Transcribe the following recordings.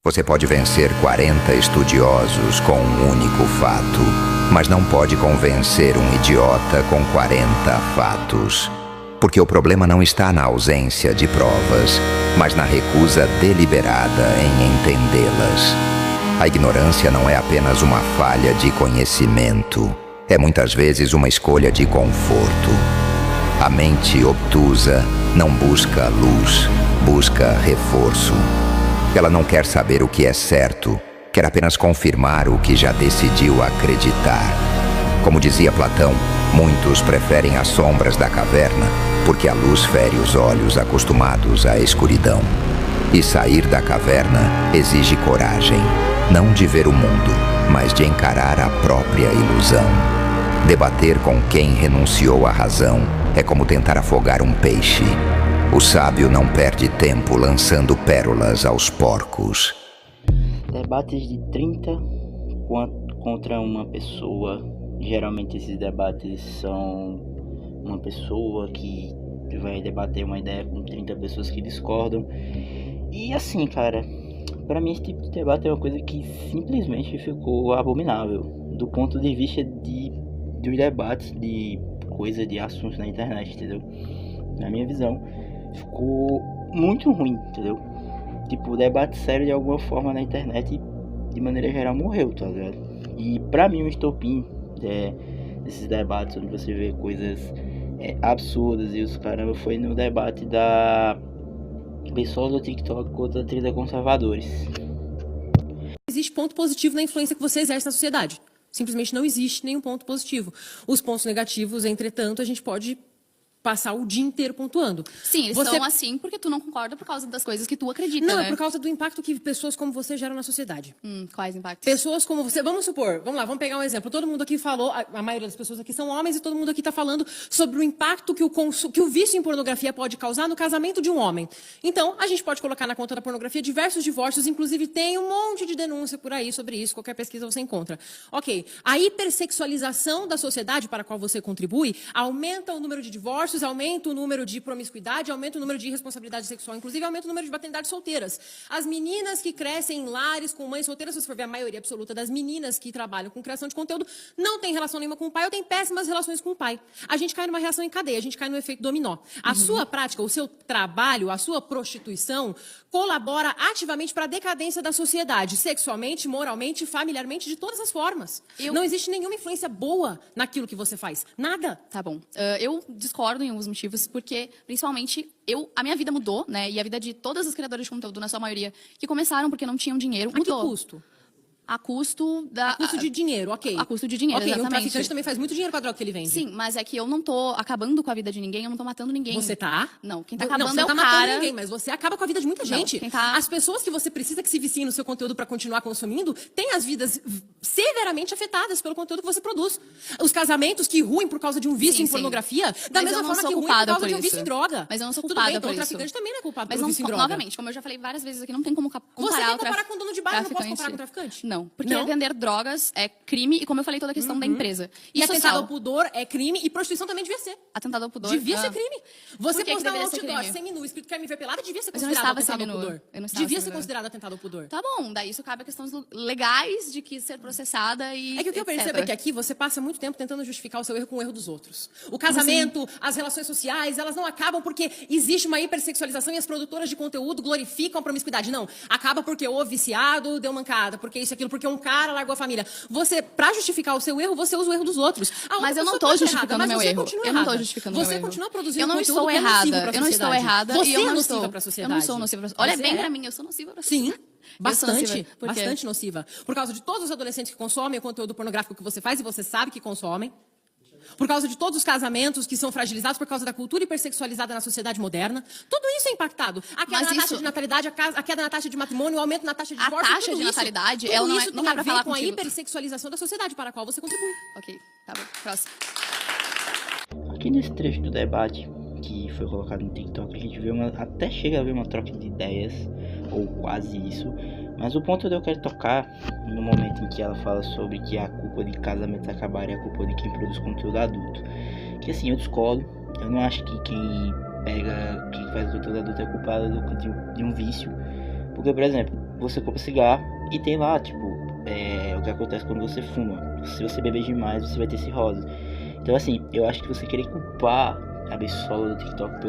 Você pode vencer 40 estudiosos com um único fato, mas não pode convencer um idiota com 40 fatos. Porque o problema não está na ausência de provas, mas na recusa deliberada em entendê-las. A ignorância não é apenas uma falha de conhecimento, é muitas vezes uma escolha de conforto. A mente obtusa não busca luz, busca reforço. Ela não quer saber o que é certo, quer apenas confirmar o que já decidiu acreditar. Como dizia Platão, muitos preferem as sombras da caverna, porque a luz fere os olhos acostumados à escuridão. E sair da caverna exige coragem, não de ver o mundo, mas de encarar a própria ilusão. Debater com quem renunciou à razão é como tentar afogar um peixe. O sábio não perde tempo lançando pérolas aos porcos. Debates de 30 contra uma pessoa. Geralmente esses debates são uma pessoa que vai debater uma ideia com 30 pessoas que discordam. E assim, cara, pra mim esse tipo de debate é uma coisa que simplesmente ficou abominável. Do ponto de vista dos debates de coisa de assuntos na internet, entendeu? Na minha visão, ficou muito ruim, entendeu? Tipo, o debate sério de alguma forma na internet, de maneira geral, morreu, tá ligado? E pra mim o estopim desses debates onde você vê coisas absurdas e os caramba foi no debate da pessoal do TikTok contra 30 conservadores. Existe ponto positivo na influência que você exerce na sociedade. Simplesmente não existe nenhum ponto positivo. Os pontos negativos, entretanto, a gente pode passar o dia inteiro pontuando. Sim, eles são assim porque tu não concorda por causa das coisas que tu acredita, Não, né? é por causa do impacto que pessoas como você geram na sociedade. Quais impactos? Pessoas como você, vamos lá, vamos pegar um exemplo. Todo mundo aqui falou, a maioria das pessoas aqui são homens e todo mundo aqui está falando sobre o impacto que o vício em pornografia pode causar no casamento de um homem. Então, a gente pode colocar na conta da pornografia diversos divórcios, inclusive tem um monte de denúncia por aí sobre isso, qualquer pesquisa você encontra. Ok, a hipersexualização da sociedade para a qual você contribui aumenta o número de divórcios, aumenta o número de promiscuidade, aumenta o número de irresponsabilidade sexual, inclusive aumenta o número de maternidades solteiras. As meninas que crescem em lares com mães solteiras, se você for ver a maioria absoluta das meninas que trabalham com criação de conteúdo, não tem relação nenhuma com o pai ou tem péssimas relações com o pai. A gente cai numa reação em cadeia, a gente cai no efeito dominó. A sua prática, o seu trabalho, a sua prostituição colabora ativamente para a decadência da sociedade, sexualmente, moralmente, familiarmente, de todas as formas. Não existe nenhuma influência boa naquilo que você faz. Nada. Tá bom. Eu discordo em alguns motivos, porque, principalmente, a minha vida mudou, né? E a vida de todas as criadoras de conteúdo, na sua maioria, que começaram porque não tinham dinheiro, mudou. A que custo? A custo de dinheiro, ok. A custo de dinheiro, ok, exatamente. Um traficante também faz muito dinheiro com a droga que ele vende. Sim, mas é que eu não tô acabando com a vida de ninguém, eu não tô matando ninguém. Você tá? Não, quem tá acabando você é o tá cara. matando ninguém, mas você acaba com a vida de muita gente. Quem tá... As pessoas que você precisa que se viciem no seu conteúdo para continuar consumindo, têm as vidas severamente afetadas pelo conteúdo que você produz. Os casamentos que ruem por causa de um vício em pornografia, da mesma forma que ruem por causa de um vício em droga. Mas eu não sou Tudo culpada bem, por então isso. o traficante também não é culpado mas pelo vício em droga. Novamente, como eu já falei várias vezes aqui, não tem como comparar você quer comparar com dono de bar, não posso comparar com traficante? Não, porque vender drogas é crime e, como eu falei, toda a questão da empresa. E atentado ao pudor é crime e prostituição também devia ser. Atentado ao pudor? Devia ser crime. Você postar um outdoor sem seminu escrito quer me ver pelada, devia ser mas considerado atentado ao pudor. Devia ser seminu. Considerado atentado ao pudor. Tá bom, daí isso cabe a questões legais de que ser processada e É que o que eu percebo é que aqui você passa muito tempo tentando justificar o seu erro com o erro dos outros. O casamento, as relações sociais, elas não acabam porque existe uma hipersexualização e as produtoras de conteúdo glorificam a promiscuidade. Não, acaba porque o viciado deu mancada, porque isso, aquilo, porque um cara largou a família. Você, pra justificar o seu erro, você usa o erro dos outros. Mas eu não tô justificando o meu erro. Eu não tô justificando o meu erro. Você continua produzindo eu não conteúdo estou que é nocivo errada. pra Eu não estou sociedade. errada. Você e eu é não nociva estou pra sociedade. Eu não sou nociva pra sociedade. Olha bem pra mim, eu sou nociva pra sociedade. Sim. Bastante nociva. Por causa de todos os adolescentes que consomem o conteúdo pornográfico que você faz e você sabe que consomem. Por causa de todos os casamentos que são fragilizados por causa da cultura hipersexualizada na sociedade moderna. Tudo isso é impactado. A queda na taxa de natalidade, a queda na taxa de matrimônio, o aumento na taxa de divórcio. A taxa de natalidade, ela não é, não dá pra falar com contigo. a hipersexualização da sociedade para a qual você contribui. Ok, tá bom. Próximo. Aqui nesse trecho do debate que foi colocado no TikTok, a gente vê até chega a ver uma troca de ideias, ou quase isso. Mas o ponto onde eu quero tocar, no momento em que ela fala sobre que a culpa de casamentos acabar é a culpa de quem produz conteúdo adulto. Que assim, eu discordo. Eu não acho que quem faz conteúdo adulto é culpado de um vício. Porque, por exemplo, você compra cigarro e tem lá, tipo, o que acontece quando você fuma. Se você beber demais, você vai ter cirrose. Então, assim, eu acho que você querer culpar a bisola do TikTok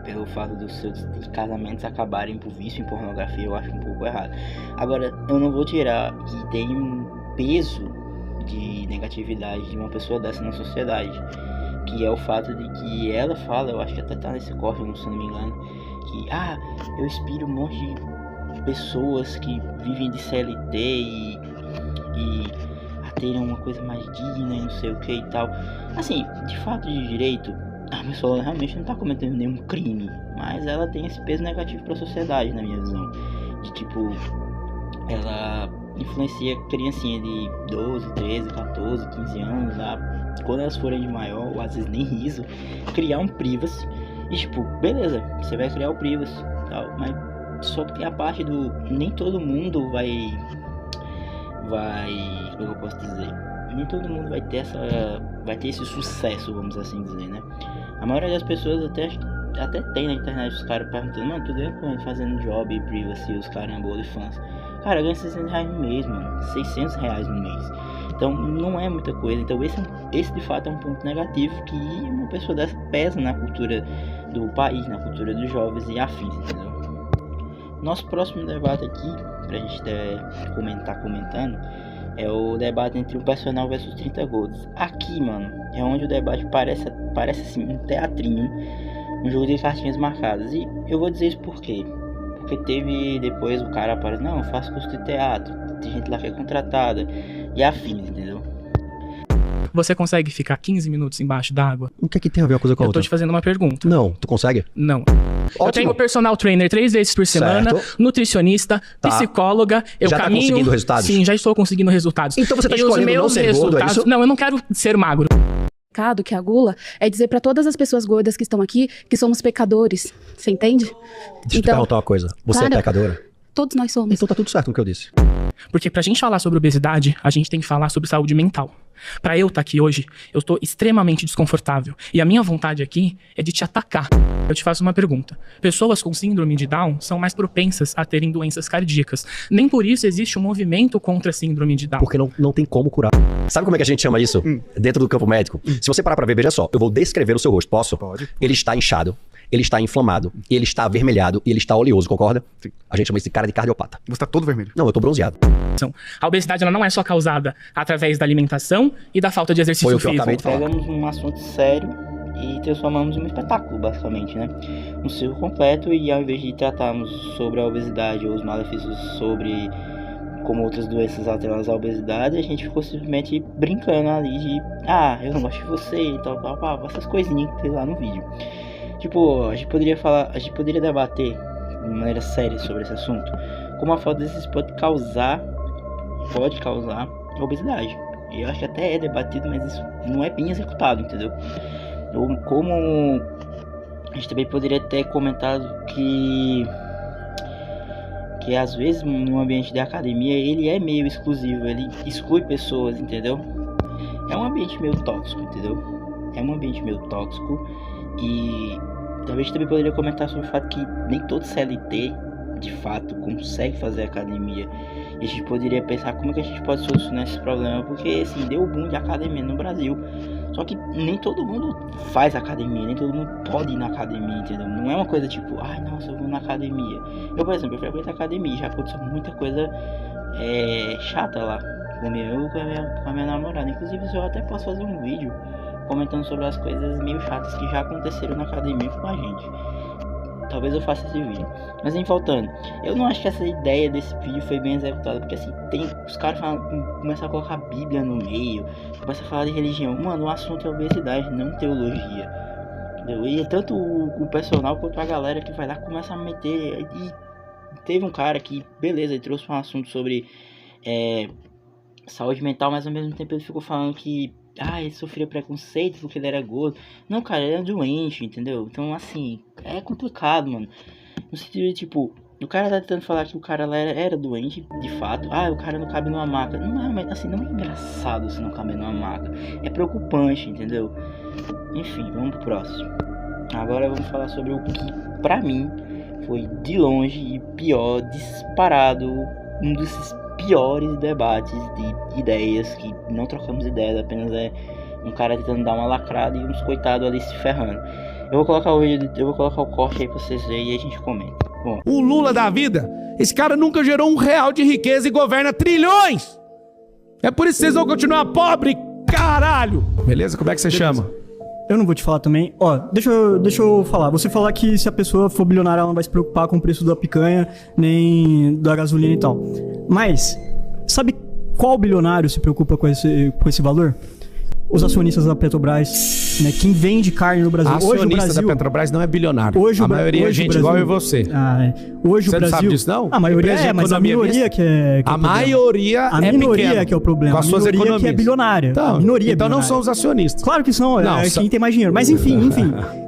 pelo fato dos seus casamentos acabarem por vício em pornografia, eu acho um pouco errado. Agora, eu não vou tirar que tem um peso de negatividade de uma pessoa dessa na sociedade, que é o fato de que ela fala, eu acho que até tá nesse corte, se não me engano, que, eu inspiro um monte de pessoas que vivem de CLT e a terem uma coisa mais digna e não sei o que e tal. Assim, de fato de direito, a pessoa realmente não tá cometendo nenhum crime, mas ela tem esse peso negativo pra sociedade, na minha visão. De tipo, ela influencia criancinha de 12, 13, 14, 15 anos, quando elas forem de maior, ou às vezes nem riso, criar um privacy. E tipo, beleza, você vai criar o privacy e tal, mas só que tem a parte do nem todo mundo vai, como é que eu posso dizer? Nem todo mundo vai ter esse sucesso, vamos assim dizer, né? A maioria das pessoas até tem na internet os caras perguntando, mano, tu ganha quanto fazendo job e privacy, os caramba, de fãs. Cara, ganha R$600 no mês, mano, R$600 no mês. Então não é muita coisa. Então esse de fato é um ponto negativo que uma pessoa dessa pesa na cultura do país, na cultura dos jovens e afins, entendeu? Nosso próximo debate aqui, pra gente comentando, é o debate entre o personal versus 30 gols. Aqui, mano, é onde o debate parece assim, um teatrinho, um jogo de cartinhas marcadas. E eu vou dizer isso por quê? Porque teve depois o cara aparece, não, eu faço curso de teatro, tem gente lá que é contratada e afins, entendeu? Você consegue ficar 15 minutos embaixo d'água? O que é que tem a ver uma coisa com a Eu outra? tô te fazendo uma pergunta. Não, tu consegue? Não. Ótimo. Eu tenho personal trainer 3 vezes por semana, Certo. nutricionista, Tá. psicóloga, eu Já tá caminho... conseguindo resultados? Sim, já estou conseguindo resultados. Então você tá E os escolhendo não meus ser gordo, é isso? Não, eu não quero ser magro. O pecado que a gula é dizer pra todas as pessoas gordas que estão aqui que somos pecadores. Você entende? Deixa eu te perguntar uma coisa. Você claro. é pecadora? Todos nós somos. Então tá tudo certo no que eu disse. Porque pra gente falar sobre obesidade, a gente tem que falar sobre saúde mental. Pra eu estar aqui hoje, eu tô extremamente desconfortável. E a minha vontade aqui é de te atacar. Eu te faço uma pergunta. Pessoas com síndrome de Down são mais propensas a terem doenças cardíacas. Nem por isso existe um movimento contra a síndrome de Down. Porque não tem como curar. Sabe como é que a gente chama isso? Dentro do campo médico. Se você parar pra ver, veja só. Eu vou descrever o seu rosto. Posso? Pode. Ele está inchado, ele está inflamado, ele está avermelhado e ele está oleoso, concorda? Sim. A gente chama isso de cara de cardiopata. Você tá todo vermelho. Não, eu tô bronzeado. A obesidade ela não é só causada através da alimentação e da falta de exercício Foi o que eu físico. acabei de falar. Pegamos um assunto sério e transformamos em um espetáculo, basicamente, né? Um ciclo completo, e ao invés de tratarmos sobre a obesidade ou os malefícios sobre como outras doenças atreladas à obesidade, a gente ficou simplesmente brincando ali de eu não gosto de você e tal, essas coisinhas que tem lá no vídeo. Tipo, a gente poderia debater de maneira séria sobre esse assunto, como a falta desses pode causar obesidade. E eu acho que até é debatido, mas isso não é bem executado, entendeu? Como a gente também poderia ter comentado que às vezes no ambiente de academia ele é meio exclusivo, ele exclui pessoas, entendeu? É um ambiente meio tóxico, entendeu? É um ambiente meio tóxico. E talvez a gente também poderia comentar sobre o fato que nem todo CLT de fato consegue fazer academia. E a gente poderia pensar como é que a gente pode solucionar esse problema, porque assim, deu o boom de academia no Brasil. Só que nem todo mundo faz academia, nem todo mundo pode ir na academia, entendeu? Não é uma coisa tipo, nossa, eu vou na academia. Eu, por exemplo, eu frequento a academia, já aconteceu muita coisa chata lá comigo, com a minha namorada. Inclusive, eu até posso fazer um vídeo comentando sobre as coisas meio chatas que já aconteceram na academia com a gente. Talvez eu faça esse vídeo. Mas voltando, eu não acho que essa ideia desse vídeo foi bem executada, porque assim, os caras começam a colocar a Bíblia no meio, começam a falar de religião. Mano, o assunto é obesidade, não teologia, entendeu? E tanto o personal quanto a galera que vai lá começa a meter. E teve um cara que, beleza, ele trouxe um assunto sobre saúde mental, mas ao mesmo tempo ele ficou falando que ele sofria preconceito porque ele era gordo. Não, cara, ele era doente, entendeu? Então, assim, é complicado, mano. No sentido de, tipo, o cara tá tentando falar que o cara lá era doente, de fato. O cara não cabe numa maca. Não, mas assim, não é engraçado se não caber numa maca. É preocupante, entendeu? Enfim, vamos pro próximo. Agora vamos falar sobre o que, pra mim, foi de longe e pior, disparado, um desses piores debates de ideias, que não trocamos ideias, apenas é um cara tentando dar uma lacrada e uns coitados ali se ferrando. Eu vou colocar o corte aí pra vocês verem e a gente comenta. Bom, O Lula da vida, esse cara nunca gerou R$1 de riqueza e governa trilhões. É por isso que vocês vão continuar pobre, caralho. Beleza? Como é que você chama? Eu não vou te falar também. Ó, deixa eu falar. Você falar que se a pessoa for bilionária, ela não vai se preocupar com o preço da picanha, nem da gasolina e tal. Mas, sabe qual bilionário se preocupa com esse valor? Os acionistas da Petrobras, né? Quem vende carne no Brasil. Acionista hoje o Brasil, da Petrobras não é bilionário. Hoje a maioria é gente Brasil, igual eu e você. Hoje Você o Brasil, não sabe disso, não? A maioria Empresa de mas a economia minoria mista? que é A maioria a é minoria pequena, que é o problema. com A as suas minoria que é economias. bilionária. Então, A minoria então não bilionária. são os acionistas. Claro que são, Não, é quem tem mais dinheiro. Mas enfim.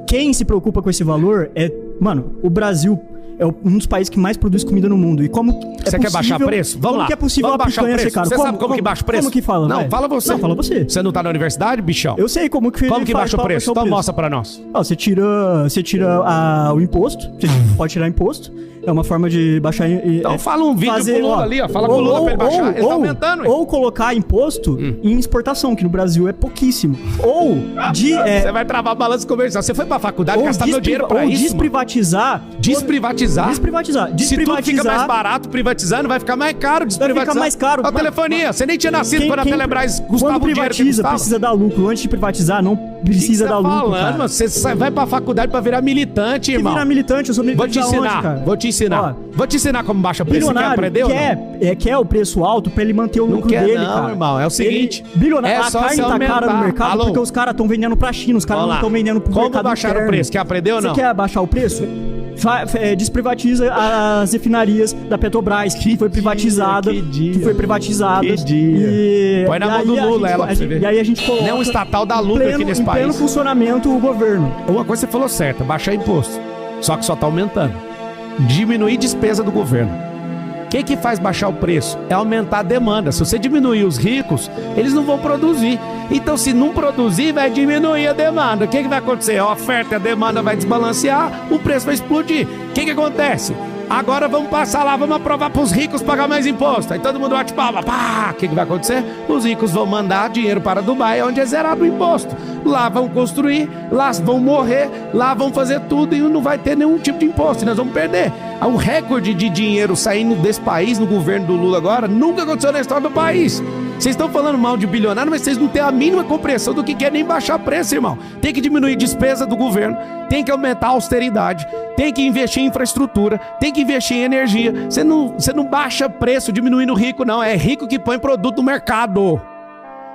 Quem se preocupa com esse valor é... Mano, o Brasil é um dos países que mais produz comida no mundo. E como Você quer baixar preço? Vamos como lá. que é possível Vamos a baixar o picanha ser preço. cara? Você sabe como que baixa o preço? Como que fala, Não, vai? fala você. Não, fala você. Você não tá na universidade, bichão? Eu sei como que Como que faz baixa o pra preço? baixar Então mostra pra nós. Ó, você tira o imposto. Você pode tirar imposto. É uma forma de baixar... Então fala um vídeo pro Lula ali, ó. Fala pro Lula pra ele baixar. Ele tá aumentando, hein? Ou colocar imposto em exportação, que no Brasil é pouquíssimo. Ou Você vai travar balanço comercial. Você foi pra faculdade gastar meu dinheiro pra isso, mano? desprivatizar. Desprivatizar? Se tudo fica mais barato privatizando, vai ficar mais caro desprivatizar. Vai ficar mais caro. A telefonia. Você nem tinha nascido quando a Telebrás custava quando o dinheiro que privatiza, custava. precisa dar lucro. Antes de privatizar, não precisa dar lucro, falando, cara. mano? Você vai pra faculdade pra virar militante, irmão. Virar militante, eu sou militante. Vou te ensinar, aonde, cara? vou te ensinar. Ó, Vou te ensinar como baixa preço. Você quer aprender ou não? quer o preço alto pra ele manter o Não lucro quer dele, não, cara. irmão. É o seguinte. Bilionário, é a só carne você tá cara no aumentar. mercado Alô? porque os caras estão vendendo pra China, os caras não estão vendendo pro Como mercado baixar interno. o preço? Quer aprender ou não? Você quer baixar o preço? Desprivatiza as refinarias da Petrobras, que foi privatizada. Que foi privatizada. Que dia. Põe na mão do Lula ela pra você ver. E aí a gente coloca... Nem um estatal dá lucro aqui nesse em pleno país. funcionamento o governo. Uma coisa você falou certa, baixar imposto. Só que só tá aumentando. Diminuir despesa do governo. O que faz baixar o preço? É aumentar a demanda. Se você diminuir os ricos, eles não vão produzir. Então, se não produzir, vai diminuir a demanda. O que vai acontecer? A oferta e a demanda vai desbalancear, o preço vai explodir. O que acontece? Agora vamos passar lá, vamos aprovar para os ricos pagar mais imposto. Aí todo mundo bate palma. Pá! O que vai acontecer? Os ricos vão mandar dinheiro para Dubai, onde é zerado o imposto. Lá vão construir, lá vão morrer, lá vão fazer tudo e não vai ter nenhum tipo de imposto. E nós vamos perder. O recorde de dinheiro saindo desse país, no governo do Lula agora, nunca aconteceu na história do país. Vocês estão falando mal de bilionário, mas vocês não têm a mínima compreensão do que é nem baixar preço, irmão. Tem que diminuir despesa do governo, tem que aumentar a austeridade, tem que investir em infraestrutura, tem que investir em energia. Você não baixa preço diminuindo o rico, não. É rico que põe produto no mercado.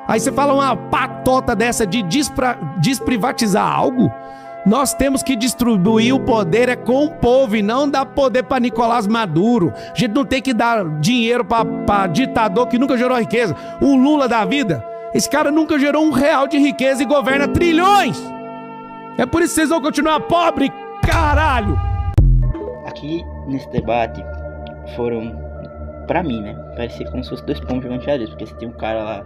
Aí você fala uma patota dessa de desprivatizar algo. Nós temos que distribuir o poder com o povo e não dar poder para Nicolás Maduro. A gente não tem que dar dinheiro para ditador que nunca gerou riqueza. O Lula da vida, esse cara nunca gerou R$1 de riqueza e governa trilhões. É por isso que vocês vão continuar pobre, caralho. Aqui nesse debate foram, pra mim, né? Parecia como se fosse 2 pontos jogando xadrez, porque você tem um cara lá,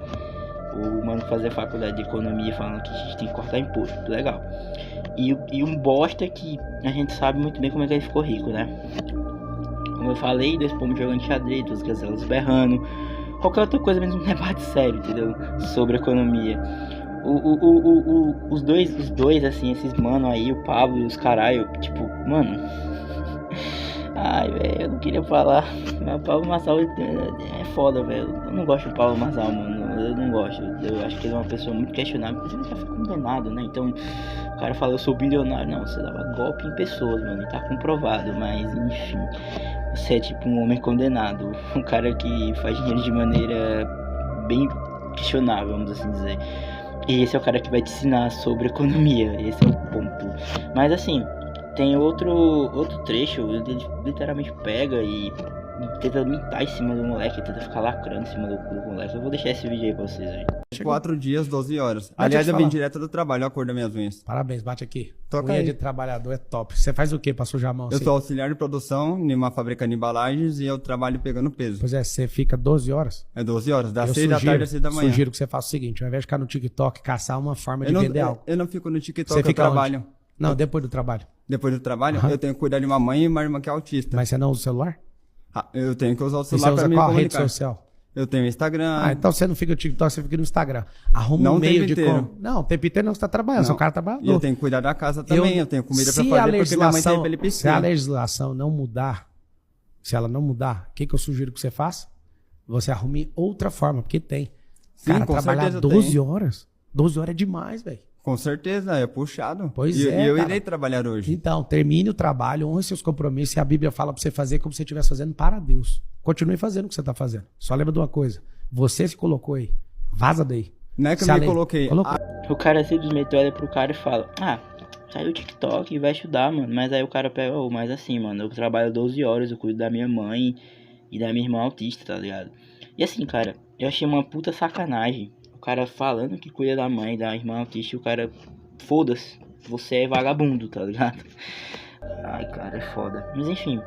o mano que fazia faculdade de economia, falando que a gente tem que cortar imposto, legal. E um bosta que a gente sabe muito bem como é que ele ficou rico, né? Como eu falei, 2 pombos jogando xadrez, 2 gazelas berrando, qualquer outra coisa menos um debate sério, entendeu? Sobre economia. Os dois, assim, esses mano aí, o Pablo e os caralho, tipo, mano... Ai, velho, eu não queria falar, mas o Pablo Marçal é foda, velho. Eu não gosto do Pablo Marçal, mano. Eu não gosto. Eu acho que ele é uma pessoa muito questionável, porque ele já foi condenado, né? Então, o cara fala, eu sou bilionário. Não, você dava golpe em pessoas, mano. E tá comprovado, mas enfim. Você é tipo um homem condenado. Um cara que faz dinheiro de maneira bem questionável, vamos assim dizer. E esse é o cara que vai te ensinar sobre economia. Esse é o ponto. Mas assim... Tem outro trecho, ele literalmente pega e tenta mitar em cima do moleque, tenta ficar lacrando em cima do moleque. Eu vou deixar esse vídeo aí pra vocês aí. 4 dias, 12 horas. Aliás, Aliás, eu vim direto do trabalho, a cor das minhas unhas. Parabéns, bate aqui. Toca Unha aí. de trabalhador é top. Você faz o quê pra sujar a mão? Eu assim? sou auxiliar de produção em uma fábrica de embalagens e eu trabalho pegando peso. Pois é, você fica 12 horas. É 12 horas, das Eu 6 da tarde às 6 da manhã. Sugiro que você faça o seguinte, ao invés de ficar no TikTok, caçar uma forma de vender algo. Eu não fico no TikTok, Você eu fica trabalho. onde? Não, depois do trabalho. Depois do trabalho, Aham. eu tenho que cuidar de uma mãe e uma irmã que é autista. Mas você não usa o celular? Eu tenho que usar o E você celular pra usa me qual rede comunicar. social? Eu tenho Instagram. Ah, então você não fica no TikTok, você fica no Instagram. Arruma Não um o meio tempo de inteiro. como. Não, o tempo inteiro não, você tá trabalhando, você é um cara E trabalhador. eu tenho que cuidar da casa também, eu tenho comida pra Se a fazer, porque minha mãe tem se a epilepsia. legislação não mudar, se ela não mudar, o que eu sugiro que você faça? Você arrume outra forma, porque tem. Sim, Cara, com trabalhar certeza 12 tem. horas. 12 horas é demais, velho. Com certeza, é puxado. Pois e, é, E eu cara. irei trabalhar hoje. Então, termine o trabalho, honre seus compromissos. E a Bíblia fala pra você fazer como se você estivesse fazendo para Deus. Continue fazendo o que você tá fazendo. Só lembra de uma coisa. Você se colocou aí. Vaza daí. Não é que Se eu a me lei- coloquei. Colocou. O cara simplesmente olha pro cara e fala, sai do TikTok e vai estudar, mano. Mas aí o cara pega, mas assim, mano, eu trabalho 12 horas, eu cuido da minha mãe e da minha irmã autista, tá ligado? E assim, cara, eu achei uma puta sacanagem. O cara falando que cuida da mãe, da irmã autista, e o cara, foda-se, você é vagabundo, tá ligado? Ai, cara, é foda. Mas enfim,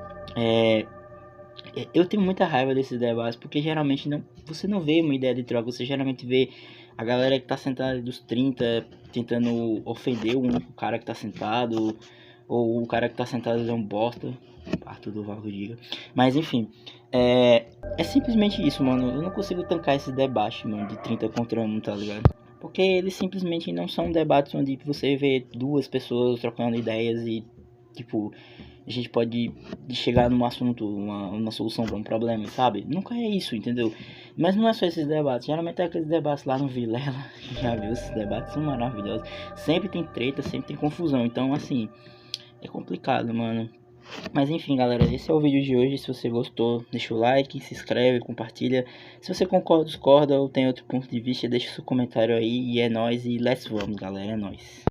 eu tenho muita raiva desses debates, porque geralmente você não vê uma ideia de troca, você geralmente vê a galera que tá sentada dos 30 tentando ofender o único cara que tá sentado, ou o cara que tá sentado é um bosta, parto do Valdo diga. Mas enfim, é simplesmente isso, mano. Eu não consigo tancar esse debate, mano, de 30 contra 1, tá ligado? Porque eles simplesmente não são debates onde você vê duas pessoas trocando ideias e, tipo, a gente pode chegar num assunto, uma solução pra um problema, sabe? Nunca é isso, entendeu? Mas não é só esses debates. Geralmente é aqueles debates lá no Vilela. Já viu? Esses debates são maravilhosos. Sempre tem treta, sempre tem confusão. Então, assim, é complicado, mano. Mas enfim, galera, esse é o vídeo de hoje. Se você gostou, deixa o like, se inscreve, compartilha. Se você concorda, discorda ou tem outro ponto de vista, deixa seu comentário aí. E é nóis, e let's vamos, galera, é nóis.